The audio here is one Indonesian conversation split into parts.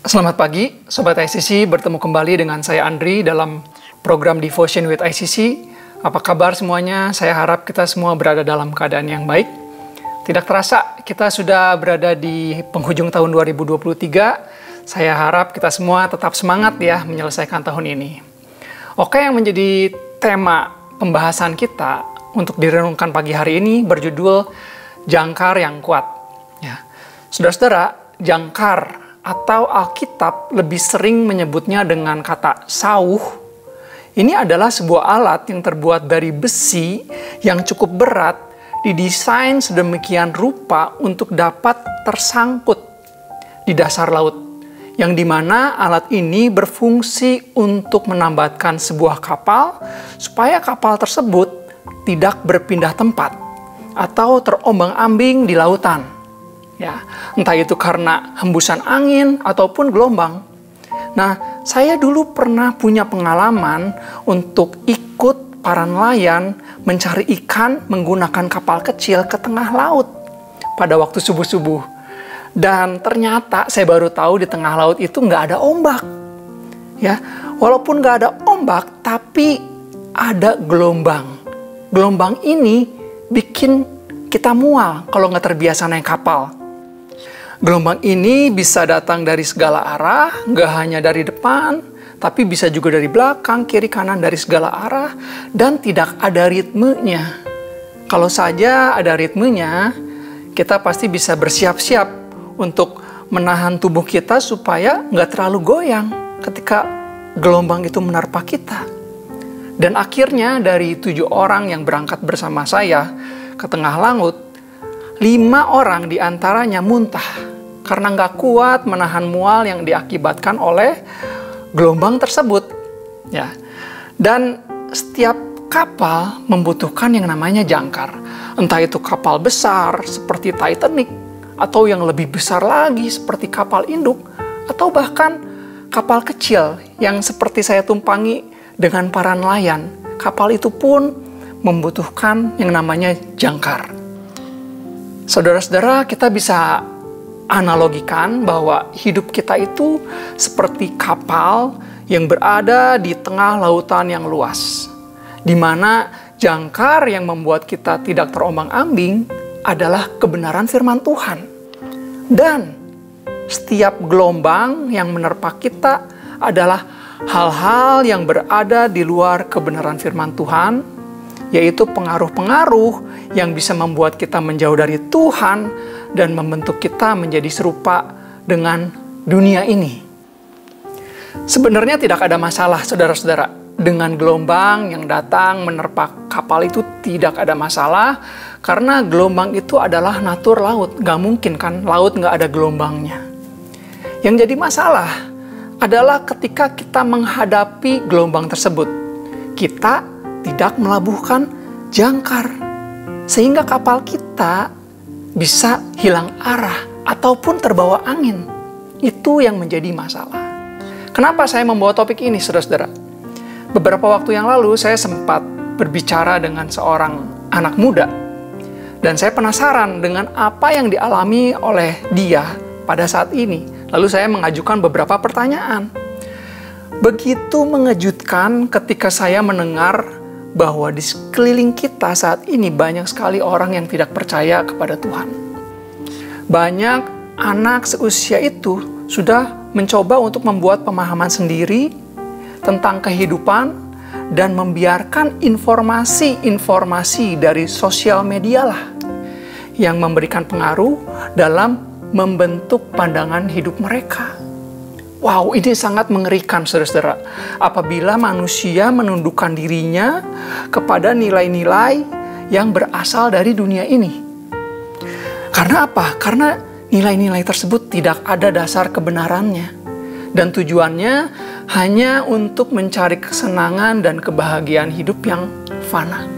Selamat pagi, Sobat ICC. Bertemu kembali dengan saya Andri dalam program Devotion with ICC. Apa kabar semuanya? Saya harap kita semua berada dalam keadaan yang baik. Tidak terasa, kita sudah berada di penghujung tahun 2023. Saya harap kita semua tetap semangat ya menyelesaikan tahun ini. Oke, yang menjadi tema pembahasan kita untuk direnungkan pagi hari ini berjudul Jangkar yang Kuat. Ya. Saudara-saudara, jangkar atau Alkitab lebih sering menyebutnya dengan kata sauh. Ini adalah sebuah alat yang terbuat dari besi yang cukup berat, didesain sedemikian rupa untuk dapat tersangkut di dasar laut, yang dimana alat ini berfungsi untuk menambatkan sebuah kapal supaya kapal tersebut tidak berpindah tempat atau terombang-ambing di lautan. Ya, entah itu karena hembusan angin ataupun gelombang. Nah, saya dulu pernah punya pengalaman untuk ikut para nelayan mencari ikan menggunakan kapal kecil ke tengah laut pada waktu subuh-subuh. Dan ternyata saya baru tahu di tengah laut itu nggak ada ombak. Ya, walaupun nggak ada ombak, tapi ada gelombang. Gelombang ini bikin kita mual kalau nggak terbiasa naik kapal. Gelombang ini bisa datang dari segala arah, nggak hanya dari depan, tapi bisa juga dari belakang, kiri, kanan, dari segala arah, dan tidak ada ritmenya. Kalau saja ada ritmenya, kita pasti bisa bersiap-siap untuk menahan tubuh kita supaya nggak terlalu goyang ketika gelombang itu menerpa kita. Dan akhirnya dari 7 orang yang berangkat bersama saya ke tengah laut, 5 orang diantaranya muntah karena nggak kuat menahan mual yang diakibatkan oleh gelombang tersebut. Ya. Dan setiap kapal membutuhkan yang namanya jangkar. Entah itu kapal besar seperti Titanic, atau yang lebih besar lagi seperti kapal induk, atau bahkan kapal kecil yang seperti saya tumpangi dengan para nelayan. Kapal itu pun membutuhkan yang namanya jangkar. Saudara-saudara, kita bisa analogikan bahwa hidup kita itu seperti kapal yang berada di tengah lautan yang luas, di mana jangkar yang membuat kita tidak terombang-ambing adalah kebenaran firman Tuhan. Dan setiap gelombang yang menerpa kita adalah hal-hal yang berada di luar kebenaran firman Tuhan, yaitu pengaruh-pengaruh yang bisa membuat kita menjauh dari Tuhan dan membentuk kita menjadi serupa dengan dunia ini. Sebenarnya tidak ada masalah, saudara-saudara. Dengan gelombang yang datang menerpa kapal itu tidak ada masalah, karena gelombang itu adalah natur laut. Gak mungkin kan laut gak ada gelombangnya. Yang jadi masalah adalah ketika kita menghadapi gelombang tersebut, kita tidak melabuhkan jangkar, sehingga kapal kita bisa hilang arah ataupun terbawa angin. Itu yang menjadi masalah. Kenapa saya membawa topik ini, saudara-saudara? Beberapa waktu yang lalu saya sempat berbicara dengan seorang anak muda, dan saya penasaran dengan apa yang dialami oleh dia pada saat ini. Lalu saya mengajukan beberapa pertanyaan. Begitu mengejutkan ketika saya mendengar bahwa di sekeliling kita saat ini banyak sekali orang yang tidak percaya kepada Tuhan. Banyak anak seusia itu sudah mencoba untuk membuat pemahaman sendiri tentang kehidupan dan membiarkan informasi-informasi dari sosial media lah yang memberikan pengaruh dalam membentuk pandangan hidup mereka. Wow, ini sangat mengerikan, saudara-saudara. Apabila manusia menundukkan dirinya kepada nilai-nilai yang berasal dari dunia ini. Karena apa? Karena nilai-nilai tersebut tidak ada dasar kebenarannya. Dan tujuannya hanya untuk mencari kesenangan dan kebahagiaan hidup yang fana.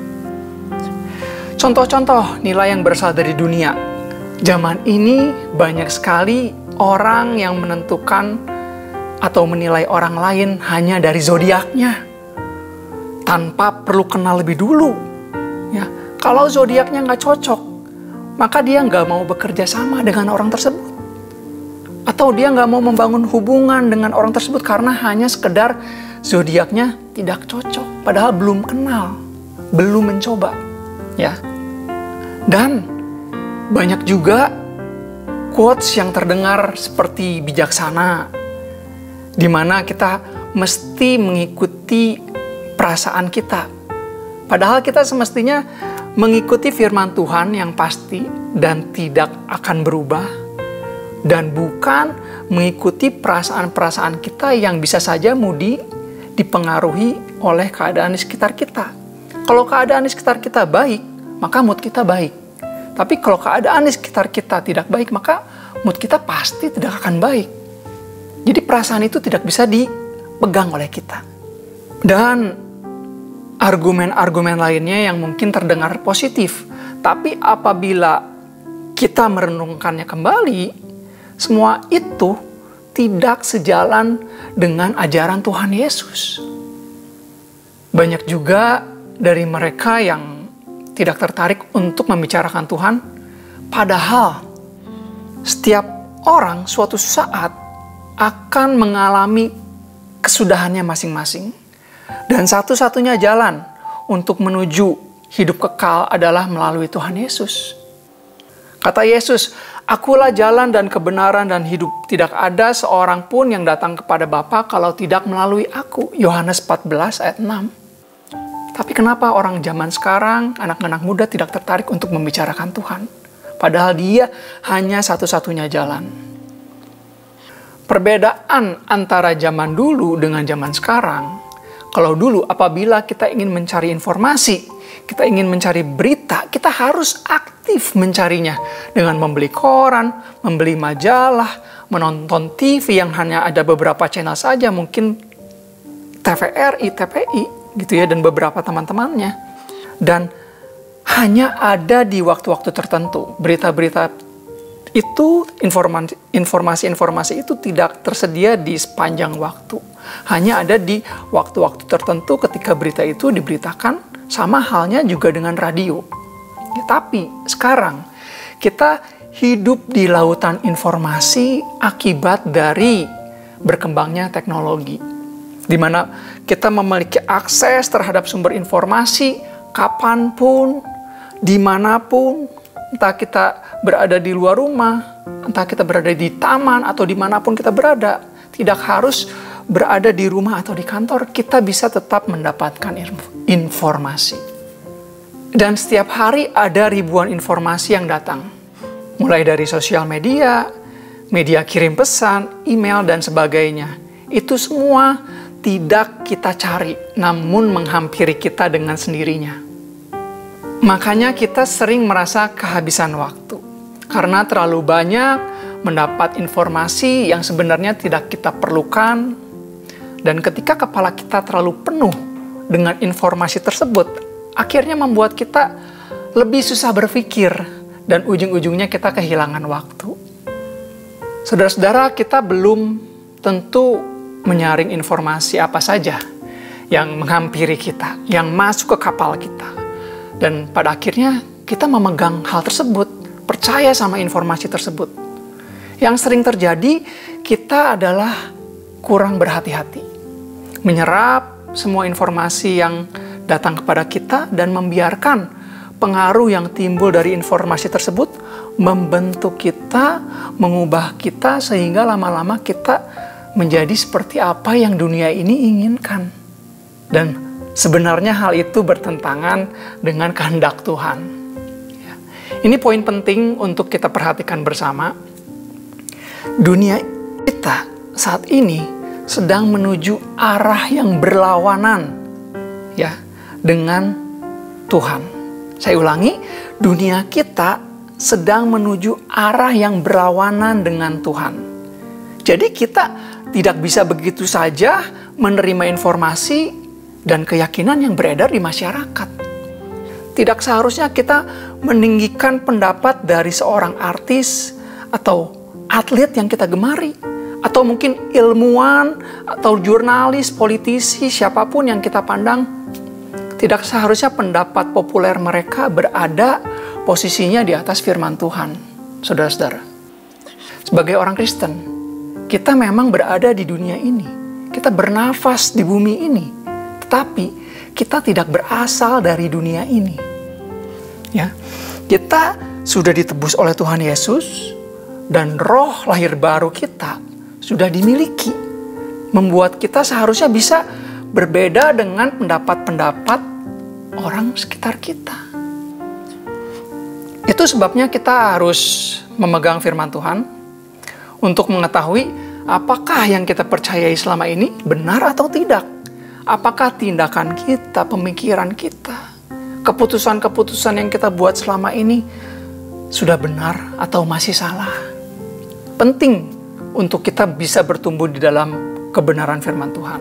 Contoh-contoh nilai yang berasal dari dunia. Zaman ini banyak sekali orang yang menentukan atau menilai orang lain hanya dari zodiaknya, tanpa perlu kenal lebih dulu. Ya, kalau zodiaknya nggak cocok, maka dia nggak mau bekerja sama dengan orang tersebut. Atau dia nggak mau membangun hubungan dengan orang tersebut karena hanya sekedar zodiaknya tidak cocok. Padahal belum kenal, belum mencoba. Ya. Dan banyak juga quotes yang terdengar seperti bijaksana, di mana kita mesti mengikuti perasaan kita. Padahal kita semestinya mengikuti firman Tuhan yang pasti dan tidak akan berubah, dan bukan mengikuti perasaan-perasaan kita yang bisa saja dipengaruhi oleh keadaan di sekitar kita. Kalau keadaan di sekitar kita baik, maka mood kita baik. Tapi kalau keadaan di sekitar kita tidak baik, maka mood kita pasti tidak akan baik. Jadi perasaan itu tidak bisa dipegang oleh kita. Dan argumen-argumen lainnya yang mungkin terdengar positif, tapi apabila kita merenungkannya kembali, semua itu tidak sejalan dengan ajaran Tuhan Yesus. Banyak juga dari mereka yang tidak tertarik untuk membicarakan Tuhan, padahal setiap orang suatu saat akan mengalami kesudahannya masing-masing. Dan satu-satunya jalan untuk menuju hidup kekal adalah melalui Tuhan Yesus. Kata Yesus, "Akulah jalan dan kebenaran dan hidup. Tidak ada seorang pun yang datang kepada Bapa kalau tidak melalui aku." Yohanes 14 ayat 6. Tapi kenapa orang zaman sekarang, anak-anak muda tidak tertarik untuk membicarakan Tuhan? Padahal dia hanya satu-satunya jalan. Perbedaan antara zaman dulu dengan zaman sekarang, kalau dulu apabila kita ingin mencari informasi, kita ingin mencari berita, kita harus aktif mencarinya dengan membeli koran, membeli majalah, menonton TV yang hanya ada beberapa channel saja, mungkin TVRI, TPI, gitu ya, dan beberapa teman-temannya. Dan hanya ada di waktu-waktu tertentu. Berita-berita itu, informasi-informasi itu tidak tersedia di sepanjang waktu. Hanya ada di waktu-waktu tertentu ketika berita itu diberitakan, sama halnya juga dengan radio. Ya, tapi sekarang kita hidup di lautan informasi akibat dari berkembangnya teknologi, di mana kita memiliki akses terhadap sumber informasi kapanpun, dimanapun, entah kita berada di luar rumah, entah kita berada di taman atau dimanapun kita berada, tidak harus berada di rumah atau di kantor, kita bisa tetap mendapatkan informasi. Dan setiap hari ada ribuan informasi yang datang, mulai dari sosial media, media kirim pesan, email, dan sebagainya. Itu semua tidak kita cari, namun menghampiri kita dengan sendirinya. Makanya kita sering merasa kehabisan waktu, karena terlalu banyak mendapat informasi yang sebenarnya tidak kita perlukan. Dan ketika kepala kita terlalu penuh dengan informasi tersebut, akhirnya membuat kita lebih susah berpikir, dan ujung-ujungnya kita kehilangan waktu. Saudara-saudara, kita belum tentu menyaring informasi apa saja yang menghampiri kita, yang masuk ke kapal kita. Dan pada akhirnya kita memegang hal tersebut, percaya sama informasi tersebut. Yang sering terjadi, kita adalah kurang berhati-hati, menyerap semua informasi yang datang kepada kita dan membiarkan pengaruh yang timbul dari informasi tersebut membentuk kita, mengubah kita, sehingga lama-lama kita menjadi seperti apa yang dunia ini inginkan. Dan sebenarnya hal itu bertentangan dengan kehendak Tuhan. Ini poin penting untuk kita perhatikan bersama. Dunia kita saat ini sedang menuju arah yang berlawanan, ya, dengan Tuhan. Saya ulangi, dunia kita sedang menuju arah yang berlawanan dengan Tuhan. Jadi kita tidak bisa begitu saja menerima informasi dan keyakinan yang beredar di masyarakat. Tidak seharusnya kita meninggikan pendapat dari seorang artis atau atlet yang kita gemari, atau mungkin ilmuwan atau jurnalis, politisi, siapapun yang kita pandang. Tidak seharusnya pendapat populer mereka berada posisinya di atas firman Tuhan. Saudara-saudara, sebagai orang Kristen, kita memang berada di dunia ini. Kita bernafas di bumi ini. Tetapi kita tidak berasal dari dunia ini. Ya, kita sudah ditebus oleh Tuhan Yesus dan roh lahir baru kita sudah dimiliki. Membuat kita seharusnya bisa berbeda dengan pendapat-pendapat orang sekitar kita. Itu sebabnya kita harus memegang firman Tuhan untuk mengetahui apakah yang kita percayai selama ini benar atau tidak. Apakah tindakan kita, pemikiran kita, keputusan-keputusan yang kita buat selama ini sudah benar atau masih salah. Penting untuk kita bisa bertumbuh di dalam kebenaran firman Tuhan.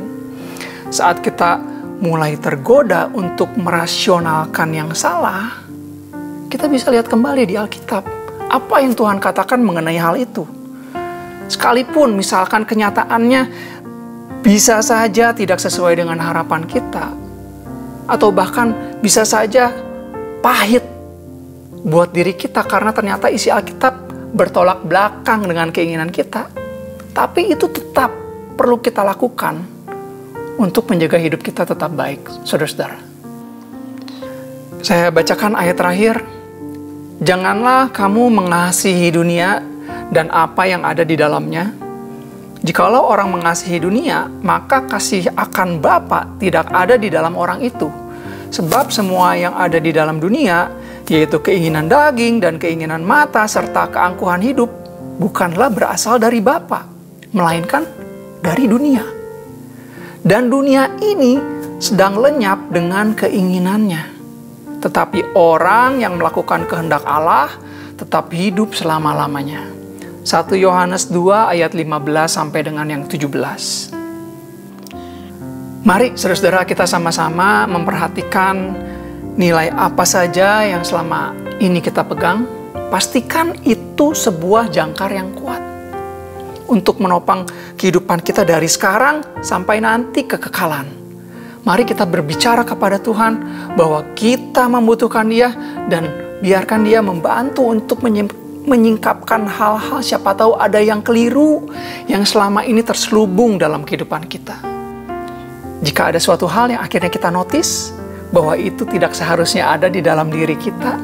Saat kita mulai tergoda untuk merasionalkan yang salah, kita bisa lihat kembali di Alkitab apa yang Tuhan katakan mengenai hal itu. Sekalipun misalkan kenyataannya bisa saja tidak sesuai dengan harapan kita, atau bahkan bisa saja pahit buat diri kita karena ternyata isi Alkitab bertolak belakang dengan keinginan kita. Tapi itu tetap perlu kita lakukan untuk menjaga hidup kita tetap baik, saudara-saudara. Saya bacakan ayat terakhir. Janganlah kamu mengasihi dunia dan apa yang ada di dalamnya. Jikalau orang mengasihi dunia, maka kasih akan Bapa tidak ada di dalam orang itu. Sebab semua yang ada di dalam dunia, yaitu keinginan daging dan keinginan mata serta keangkuhan hidup, bukanlah berasal dari Bapa, melainkan dari dunia. Dan dunia ini sedang lenyap dengan keinginannya. Tetapi orang yang melakukan kehendak Allah tetap hidup selama-lamanya. 1 Yohanes 2 ayat 15 sampai dengan yang 17. Mari saudara-saudara kita sama-sama memperhatikan nilai apa saja yang selama ini kita pegang. Pastikan itu sebuah jangkar yang kuat untuk menopang kehidupan kita dari sekarang sampai nanti kekekalan. Mari kita berbicara kepada Tuhan bahwa kita membutuhkan Dia dan biarkan Dia membantu untuk menyingkapkan hal-hal, siapa tahu ada yang keliru yang selama ini terselubung dalam kehidupan kita. Jika ada suatu hal yang akhirnya kita notice bahwa itu tidak seharusnya ada di dalam diri kita,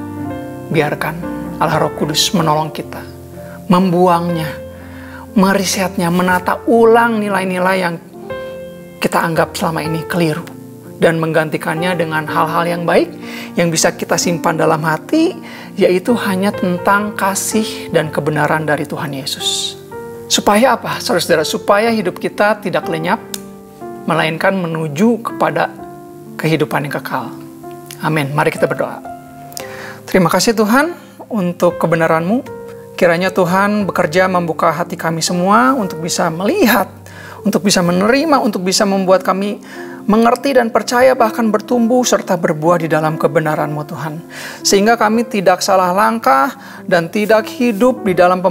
biarkan Allah Roh Kudus menolong kita, membuangnya, merisetnya, menata ulang nilai-nilai yang kita anggap selama ini keliru dan menggantikannya dengan hal-hal yang baik yang bisa kita simpan dalam hati, yaitu hanya tentang kasih dan kebenaran dari Tuhan Yesus. Supaya apa, saudara-saudara? Supaya hidup kita tidak lenyap, melainkan menuju kepada kehidupan yang kekal. Amin. Mari kita berdoa. Terima kasih Tuhan untuk kebenaran-Mu. Kiranya Tuhan bekerja membuka hati kami semua untuk bisa melihat, untuk bisa menerima, untuk bisa membuat kami mengerti dan percaya, bahkan bertumbuh serta berbuah di dalam kebenaran-Mu Tuhan. Sehingga kami tidak salah langkah dan tidak hidup di dalam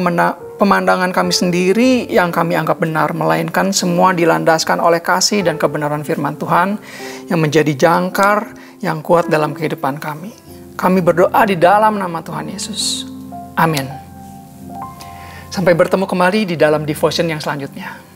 pemandangan kami sendiri yang kami anggap benar, melainkan semua dilandaskan oleh kasih dan kebenaran firman Tuhan yang menjadi jangkar yang kuat dalam kehidupan kami. Kami berdoa di dalam nama Tuhan Yesus. Amin. Sampai bertemu kembali di dalam devotion yang selanjutnya.